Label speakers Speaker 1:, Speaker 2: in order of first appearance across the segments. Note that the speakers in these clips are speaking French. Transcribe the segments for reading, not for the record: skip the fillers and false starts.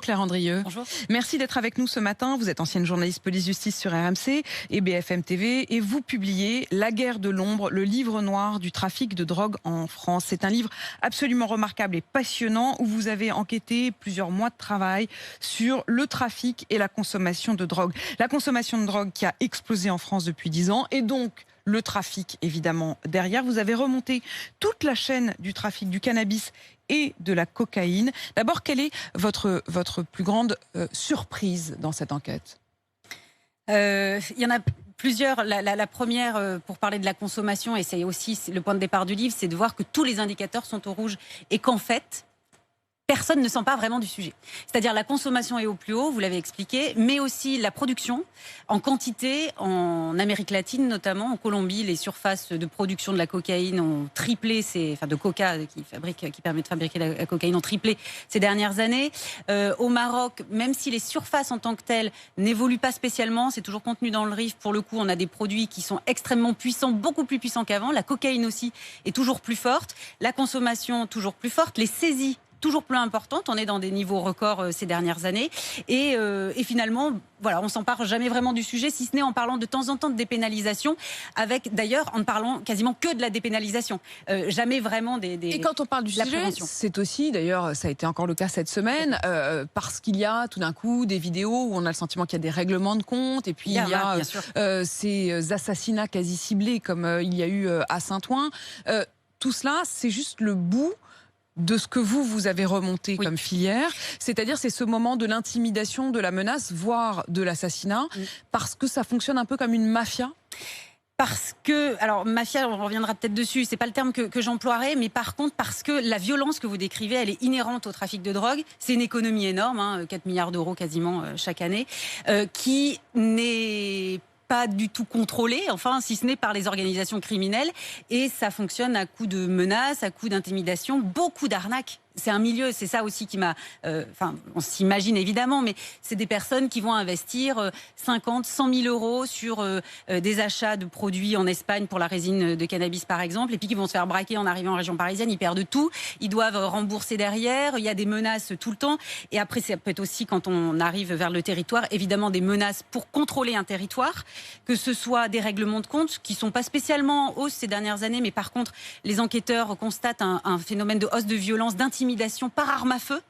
Speaker 1: Claire Andrieux.
Speaker 2: Bonjour.
Speaker 1: Merci d'être avec nous ce matin. Vous êtes ancienne journaliste police-justice sur RMC et BFM TV et vous publiez La guerre de l'ombre, le livre noir du trafic de drogue en France. C'est un livre absolument remarquable et passionnant où vous avez enquêté plusieurs mois de travail sur le trafic et la consommation de drogue. La consommation de drogue qui a explosé en France depuis 10 ans et donc le trafic évidemment derrière. Vous avez remonté toute la chaîne du trafic du cannabis et de la cocaïne. D'abord, quelle est votre plus grande surprise dans cette enquête ?
Speaker 2: Il y en a plusieurs. La première, pour parler de la consommation, et c'est aussi le point de départ du livre, c'est de voir que tous les indicateurs sont au rouge et qu'en fait, personne ne s'empare vraiment du sujet. C'est-à-dire la consommation est au plus haut, vous l'avez expliqué, mais aussi la production en quantité, en Amérique latine notamment, en Colombie, les surfaces de production de la cocaïne ont triplé, de coca qui permet de fabriquer la cocaïne ont triplé ces dernières années. Au Maroc, même si les surfaces en tant que telles n'évoluent pas spécialement, c'est toujours contenu dans le RIF, pour le coup on a des produits qui sont extrêmement puissants, beaucoup plus puissants qu'avant. La cocaïne aussi est toujours plus forte, la consommation toujours plus forte, les saisies toujours plus importante. On est dans des niveaux records ces dernières années. Et finalement, voilà, on s'empare jamais vraiment du sujet, si ce n'est en parlant de temps en temps de dépénalisation, avec d'ailleurs en ne parlant quasiment que de la dépénalisation. Jamais vraiment
Speaker 1: Et quand on parle du sujet, c'est aussi, d'ailleurs, ça a été encore le cas cette semaine, parce qu'il y a tout d'un coup des vidéos où on a le sentiment qu'il y a des règlements de compte, et puis il y a ces assassinats quasi ciblés comme il y a eu à Saint-Ouen. Tout cela, c'est juste le bout de ce que vous avez remonté comme filière, c'est-à-dire c'est ce moment de l'intimidation, de la menace, voire de l'assassinat, parce que ça fonctionne un peu comme une mafia.
Speaker 2: Parce que, alors mafia, on reviendra peut-être dessus, c'est pas le terme que j'emploierais, mais par contre parce que la violence que vous décrivez, elle est inhérente au trafic de drogue. C'est une économie énorme, 4 milliards d'euros quasiment chaque année, qui n'est pas du tout contrôlé, enfin, si ce n'est par les organisations criminelles. Et ça fonctionne à coup de menaces, à coup d'intimidation, beaucoup d'arnaques. C'est un milieu, c'est ça aussi qui m'a... on s'imagine évidemment, mais c'est des personnes qui vont investir 50, 100 000 euros sur des achats de produits en Espagne pour la résine de cannabis, par exemple, et puis qui vont se faire braquer en arrivant en région parisienne. Ils perdent tout, ils doivent rembourser derrière, il y a des menaces tout le temps. Et après, ça peut être aussi, quand on arrive vers le territoire, évidemment des menaces pour contrôler un territoire, que ce soit des règlements de compte qui ne sont pas spécialement en hausse ces dernières années, mais par contre, les enquêteurs constatent un phénomène de hausse de violence, d'intimidation par arme à feu.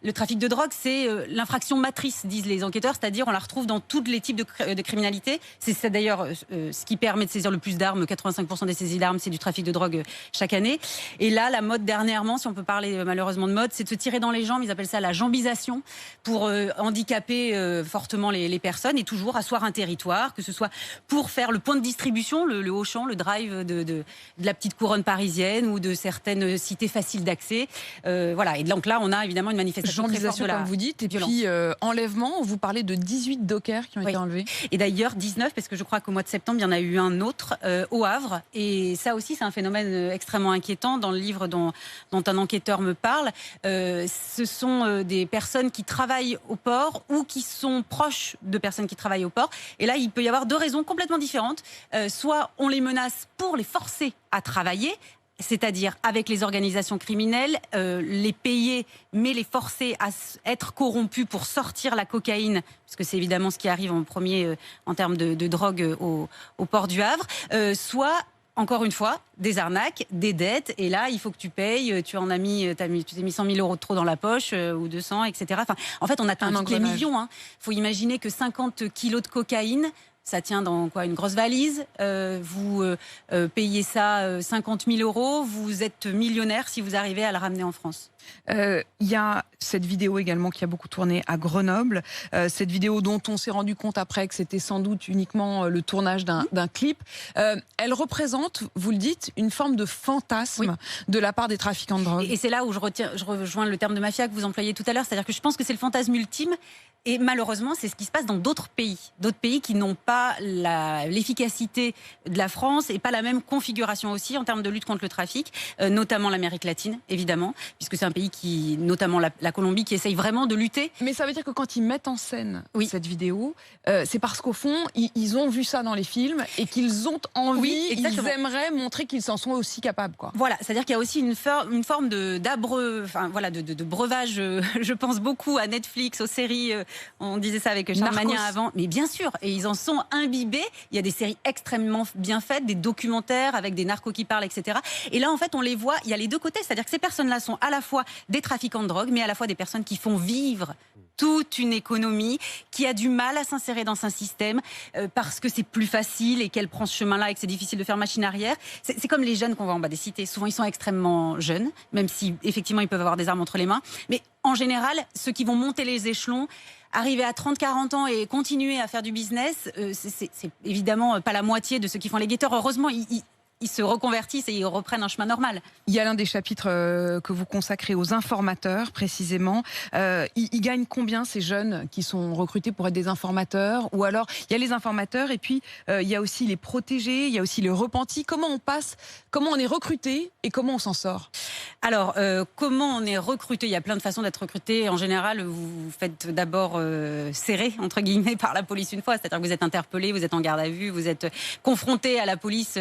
Speaker 2: Le trafic de drogue, c'est l'infraction matrice, disent les enquêteurs, c'est-à-dire on la retrouve dans tous les types de criminalité. C'est d'ailleurs ce qui permet de saisir le plus d'armes. 85% des saisies d'armes, c'est du trafic de drogue chaque année. Et là, la mode dernièrement, si on peut parler malheureusement de mode, c'est de se tirer dans les jambes. Ils appellent ça la jambisation, pour handicaper fortement les personnes et toujours asseoir un territoire, que ce soit pour faire le point de distribution, le Auchan, le drive de la petite couronne parisienne ou de certaines cités faciles d'accès. Voilà. Et donc là, on a évidemment une manifestation.
Speaker 1: Jambisation, comme vous dites, et puis enlèvement, vous parlez de 18 dockers qui ont été enlevés.
Speaker 2: Et d'ailleurs 19, parce que je crois qu'au mois de septembre, il y en a eu un autre au Havre. Et ça aussi, c'est un phénomène extrêmement inquiétant. Dans le livre dont un enquêteur me parle, ce sont des personnes qui travaillent au port ou qui sont proches de personnes qui travaillent au port. Et là, il peut y avoir deux raisons complètement différentes. Soit on les menace pour les forcer à travailler, c'est-à-dire avec les organisations criminelles, les payer, mais les forcer à être corrompus pour sortir la cocaïne, parce que c'est évidemment ce qui arrive en premier en termes de drogue au port du Havre, soit, encore une fois, des arnaques, des dettes, et là, il faut que tu payes, tu t'es mis 100 000 euros de trop dans la poche, ou 200, etc. Enfin, en fait, on atteint toutes les millions. Il faut imaginer que 50 kilos de cocaïne, ça tient dans quoi, une grosse valise. Vous payez ça 50 000 euros. Vous êtes millionnaire si vous arrivez à le ramener en France.
Speaker 1: Il y a cette vidéo également qui a beaucoup tourné à Grenoble. Cette vidéo dont on s'est rendu compte après que c'était sans doute uniquement le tournage d'un clip. Elle représente, vous le dites, une forme de fantasme de la part des trafiquants de drogue.
Speaker 2: Et c'est là où je rejoins le terme de mafia que vous employez tout à l'heure. C'est-à-dire que je pense que c'est le fantasme ultime. Et malheureusement, c'est ce qui se passe dans d'autres pays. D'autres pays qui n'ont pas l'efficacité de la France et pas la même configuration aussi en termes de lutte contre le trafic, notamment l'Amérique latine, évidemment, puisque c'est un pays qui, notamment la Colombie, qui essaye vraiment de lutter.
Speaker 1: Mais ça veut dire que quand ils mettent en scène
Speaker 2: Oui.
Speaker 1: cette vidéo, c'est parce qu'au fond, ils ont vu ça dans les films et qu'ils ont envie,
Speaker 2: Oui,
Speaker 1: ils
Speaker 2: exactement.
Speaker 1: aimeraient montrer qu'ils s'en sont aussi capables, quoi.
Speaker 2: Voilà, c'est-à-dire qu'il y a aussi une forme de breuvage. Je pense beaucoup à Netflix, aux séries. On disait ça avec Charles
Speaker 1: Narcos.
Speaker 2: Magnin avant. Mais bien sûr, et ils en sont imbibés. Il y a des séries extrêmement bien faites, des documentaires avec des narcos qui parlent, etc. Et là, en fait, on les voit, il y a les deux côtés. C'est-à-dire que ces personnes-là sont à la fois des trafiquants de drogue, mais à la fois des personnes qui font vivre toute une économie qui a du mal à s'insérer dans un système parce que c'est plus facile et qu'elle prend ce chemin-là et que c'est difficile de faire machine arrière. C'est comme les jeunes qu'on voit en bas des cités. Souvent, ils sont extrêmement jeunes, même si effectivement, ils peuvent avoir des armes entre les mains. Mais en général, ceux qui vont monter les échelons, arriver à 30-40 ans et continuer à faire du business, c'est évidemment pas la moitié de ceux qui font les guetteurs. Heureusement, ils se reconvertissent et ils reprennent un chemin normal.
Speaker 1: Il y a l'un des chapitres que vous consacrez aux informateurs, précisément. Ils gagnent combien, ces jeunes qui sont recrutés pour être des informateurs? Ou alors, il y a les informateurs et puis il y a aussi les protégés, il y a aussi les repentis. Comment on est recruté et comment on s'en sort?
Speaker 2: Alors, comment on est recruté? Il y a plein de façons d'être recruté. En général, vous vous faites d'abord serrer, entre guillemets, par la police une fois. C'est-à-dire que vous êtes interpellé, vous êtes en garde à vue, vous êtes confronté à la police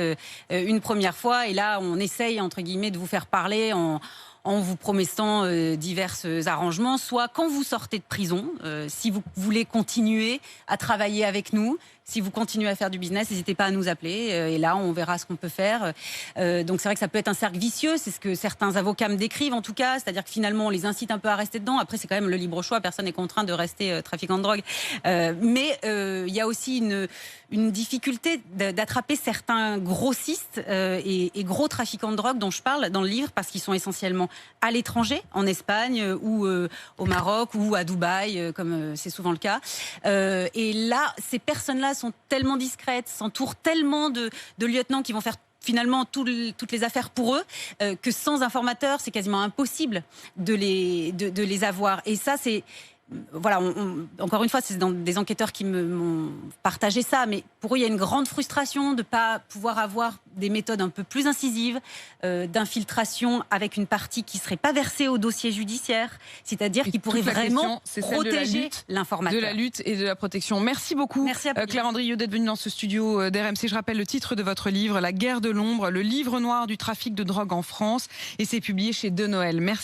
Speaker 2: une première fois. Et là, on essaye, entre guillemets, de vous faire parler en vous promettant divers arrangements. Soit quand vous sortez de prison, si vous voulez continuer à travailler avec nous, si vous continuez à faire du business, n'hésitez pas à nous appeler. Et là, on verra ce qu'on peut faire. Donc c'est vrai que ça peut être un cercle vicieux. C'est ce que certains avocats me décrivent en tout cas. C'est-à-dire que finalement, on les incite un peu à rester dedans. Après, c'est quand même le libre choix. Personne n'est contraint de rester trafiquant de drogue. Mais il y a aussi une difficulté d'attraper certains grossistes et gros trafiquants de drogue dont je parle dans le livre parce qu'ils sont essentiellement à l'étranger, en Espagne ou au Maroc ou à Dubaï, comme c'est souvent le cas. Et là, ces personnes-là sont tellement discrètes, s'entourent tellement de lieutenants qui vont faire finalement toutes les affaires pour eux, que sans informateurs, c'est quasiment impossible de les avoir. Et ça, c'est... Voilà, encore une fois, c'est des enquêteurs qui m'ont partagé ça, mais pour eux, il y a une grande frustration de ne pas pouvoir avoir des méthodes un peu plus incisives, d'infiltration avec une partie qui ne serait pas versée au dossier judiciaire, c'est-à-dire qui pourrait vraiment protéger l'informateur.
Speaker 1: De la lutte et de la protection. Merci beaucoup, Claire Andrieux, d'être venue dans ce studio d'RMC. Je rappelle le titre de votre livre, La guerre de l'ombre, le livre noir du trafic de drogue en France, et c'est publié chez De Noël. Merci.